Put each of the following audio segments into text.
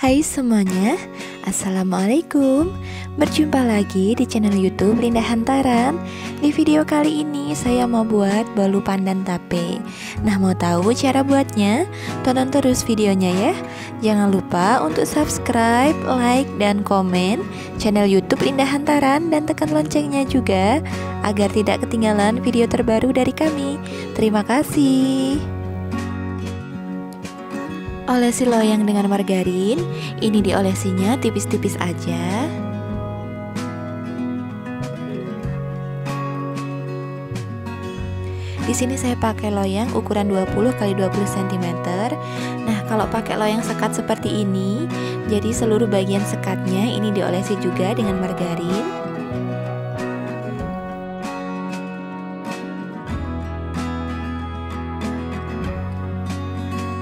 Hai semuanya, Assalamualaikum. Berjumpa lagi di channel YouTube Linda Hantaran. Di video kali ini saya mau buat bolu pandan tape. Nah, mau tahu cara buatnya? Tonton terus videonya ya. Jangan lupa untuk subscribe, like, dan komen channel YouTube Linda Hantaran, dan tekan loncengnya juga agar tidak ketinggalan video terbaru dari kami. Terima kasih. Olesi loyang dengan margarin. Ini diolesinya tipis-tipis aja. Di sini saya pakai loyang ukuran 20 x 20 cm. Nah, kalau pakai loyang sekat seperti ini, jadi seluruh bagian sekatnya ini diolesi juga dengan margarin.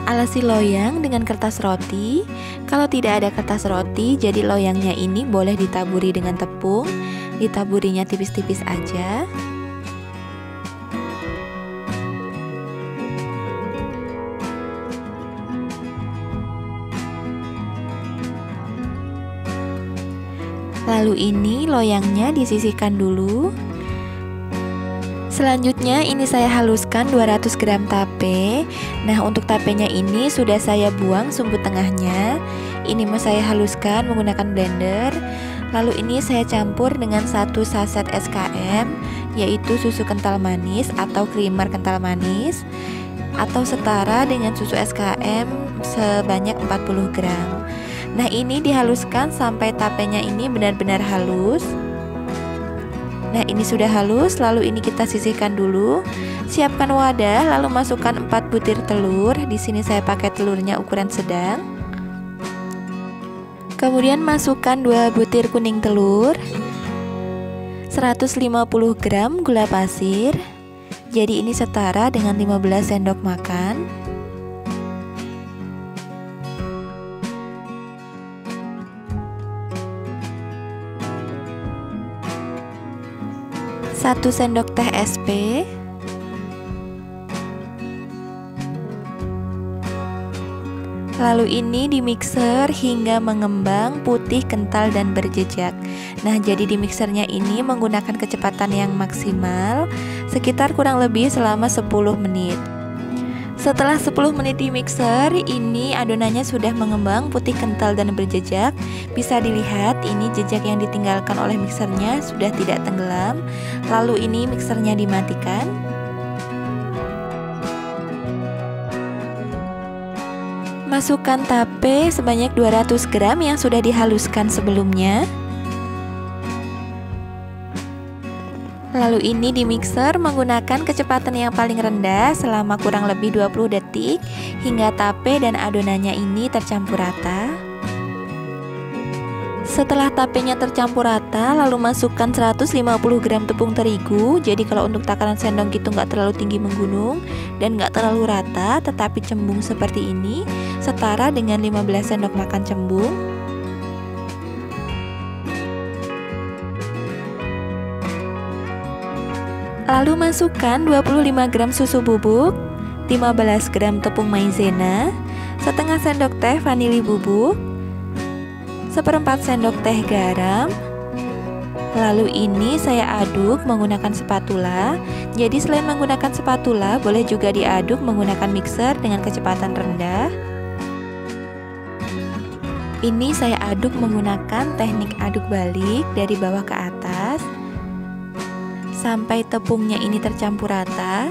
Alasi loyang dengan kertas roti. Kalau tidak ada kertas roti, jadi loyangnya ini boleh ditaburi dengan tepung. Ditaburinya tipis-tipis aja. Lalu ini loyangnya disisihkan dulu. Selanjutnya ini saya haluskan 200 gram tape. Nah, untuk tapenya ini sudah saya buang sumbu tengahnya. Ini mau saya haluskan menggunakan blender. Lalu ini saya campur dengan 1 saset SKM, yaitu susu kental manis atau creamer kental manis, atau setara dengan susu SKM sebanyak 40 gram. Nah, ini dihaluskan sampai tapenya ini benar-benar halus. Nah, ini sudah halus, lalu ini kita sisihkan dulu. Siapkan wadah, lalu masukkan 4 butir telur. Di sini saya pakai telurnya ukuran sedang. Kemudian masukkan 2 butir kuning telur, 150 gram gula pasir. Jadi ini setara dengan 15 sendok makan. 1 sendok teh SP, lalu ini di mixer hingga mengembang putih, kental, dan berjejak. Nah, jadi di mixernya ini menggunakan kecepatan yang maksimal, sekitar kurang lebih selama 10 menit. Setelah 10 menit di mixer, ini adonannya sudah mengembang putih, kental, dan berjejak. Bisa dilihat ini jejak yang ditinggalkan oleh mixernya sudah tidak tenggelam. Lalu ini mixernya dimatikan. Masukkan tape sebanyak 200 gram yang sudah dihaluskan sebelumnya. Lalu ini di mixer menggunakan kecepatan yang paling rendah selama kurang lebih 20 detik hingga tape dan adonannya ini tercampur rata. Setelah tapenya tercampur rata, lalu masukkan 150 gram tepung terigu. Jadi kalau untuk takaran sendok itu nggak terlalu tinggi menggunung dan nggak terlalu rata, tetapi cembung seperti ini, setara dengan 15 sendok makan cembung. Lalu masukkan 25 gram susu bubuk, 15 gram tepung maizena, setengah sendok teh vanili bubuk, 1/4 sendok teh garam. Lalu ini saya aduk menggunakan spatula. Jadi selain menggunakan spatula, boleh juga diaduk menggunakan mixer dengan kecepatan rendah. Ini saya aduk menggunakan teknik aduk balik dari bawah ke atas sampai tepungnya ini tercampur rata.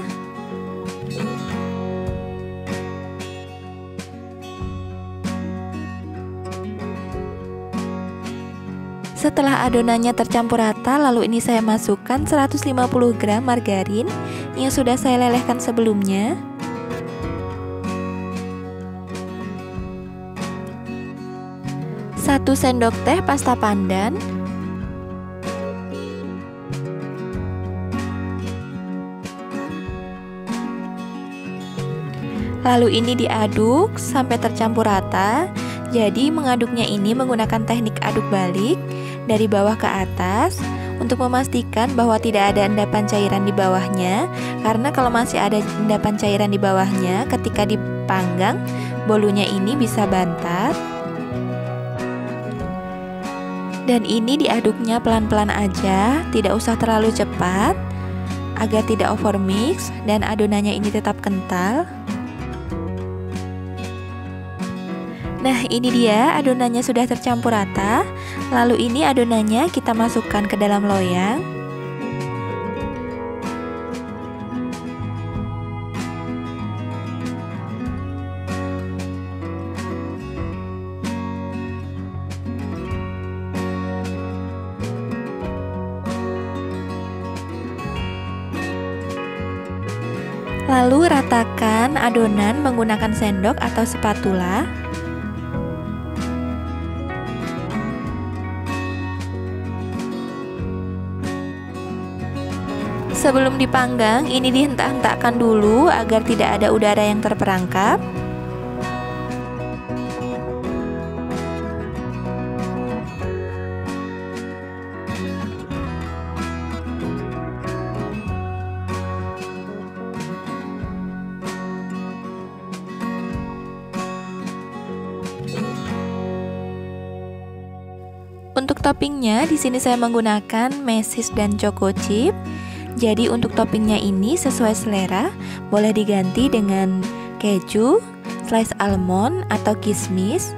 Setelah adonannya tercampur rata, lalu ini saya masukkan 150 gram margarin yang sudah saya lelehkan sebelumnya. Satu sendok teh pasta pandan. Lalu ini diaduk sampai tercampur rata. Jadi mengaduknya ini menggunakan teknik aduk balik dari bawah ke atas untuk memastikan bahwa tidak ada endapan cairan di bawahnya. Karena kalau masih ada endapan cairan di bawahnya, ketika dipanggang bolunya ini bisa bantat. Dan ini diaduknya pelan-pelan aja, tidak usah terlalu cepat agar tidak overmix dan adonannya ini tetap kental. Nah, ini dia adonannya sudah tercampur rata. Lalu ini adonannya kita masukkan ke dalam loyang. Lalu ratakan adonan menggunakan sendok atau spatula. Sebelum dipanggang, ini dihentak-hentakkan dulu agar tidak ada udara yang terperangkap. Untuk toppingnya, di sini saya menggunakan mesis dan choco chip. Jadi untuk toppingnya ini sesuai selera, boleh diganti dengan keju, slice almond, atau kismis.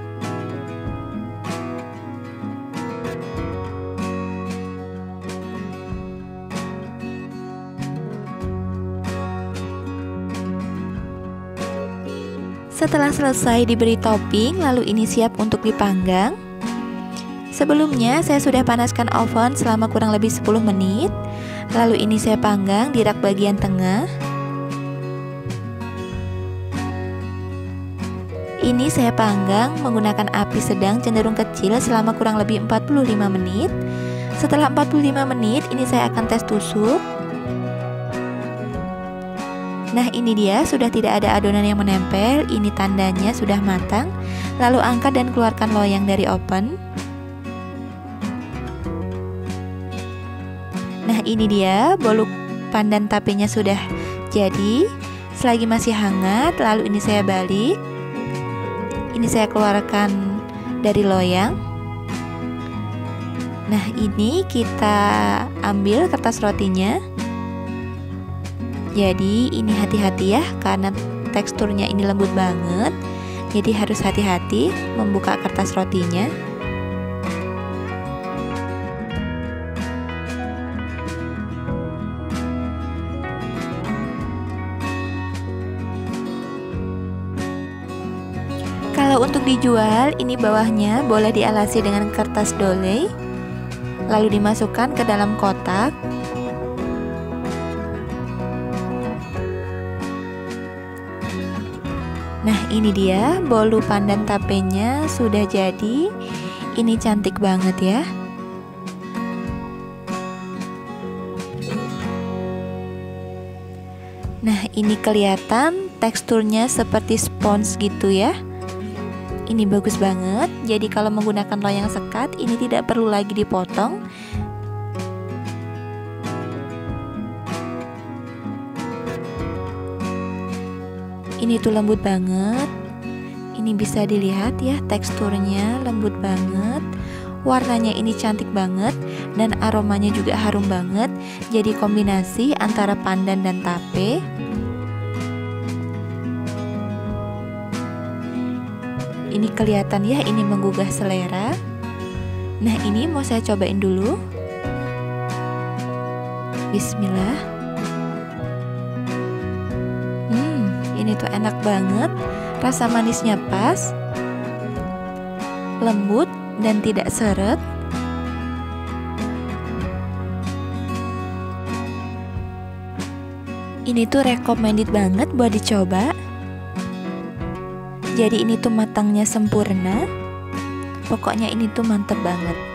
Setelah selesai diberi topping, lalu ini siap untuk dipanggang. Sebelumnya saya sudah panaskan oven selama kurang lebih 10 menit. Lalu ini saya panggang di rak bagian tengah. Ini saya panggang menggunakan api sedang cenderung kecil selama kurang lebih 45 menit. Setelah 45 menit ini saya akan tes tusuk. Nah, ini dia, sudah tidak ada adonan yang menempel. Ini tandanya sudah matang. Lalu angkat dan keluarkan loyang dari oven. Nah, ini dia, bolu pandan tapenya sudah jadi. Selagi masih hangat, lalu ini saya balik. Ini saya keluarkan dari loyang. Nah, ini kita ambil kertas rotinya. Jadi ini hati-hati ya, karena teksturnya ini lembut banget. Jadi harus hati-hati membuka kertas rotinya. Kalau untuk dijual, ini bawahnya boleh dialasi dengan kertas dole, lalu dimasukkan ke dalam kotak. Nah, ini dia, bolu pandan tapenya sudah jadi. Ini cantik banget ya. Nah, ini kelihatan teksturnya seperti spons gitu ya. Ini bagus banget. Jadi kalau menggunakan loyang sekat, ini tidak perlu lagi dipotong. Ini tuh lembut banget. Ini bisa dilihat ya, teksturnya lembut banget. Warnanya ini cantik banget dan aromanya juga harum banget. Jadi kombinasi antara pandan dan tape. Ini kelihatan ya, ini menggugah selera. Nah, ini mau saya cobain dulu. Bismillah. Ini tuh enak banget. Rasa manisnya pas, lembut dan tidak seret. Ini tuh recommended banget buat dicoba. Jadi ini tuh matangnya sempurna. Pokoknya ini tuh mantep banget.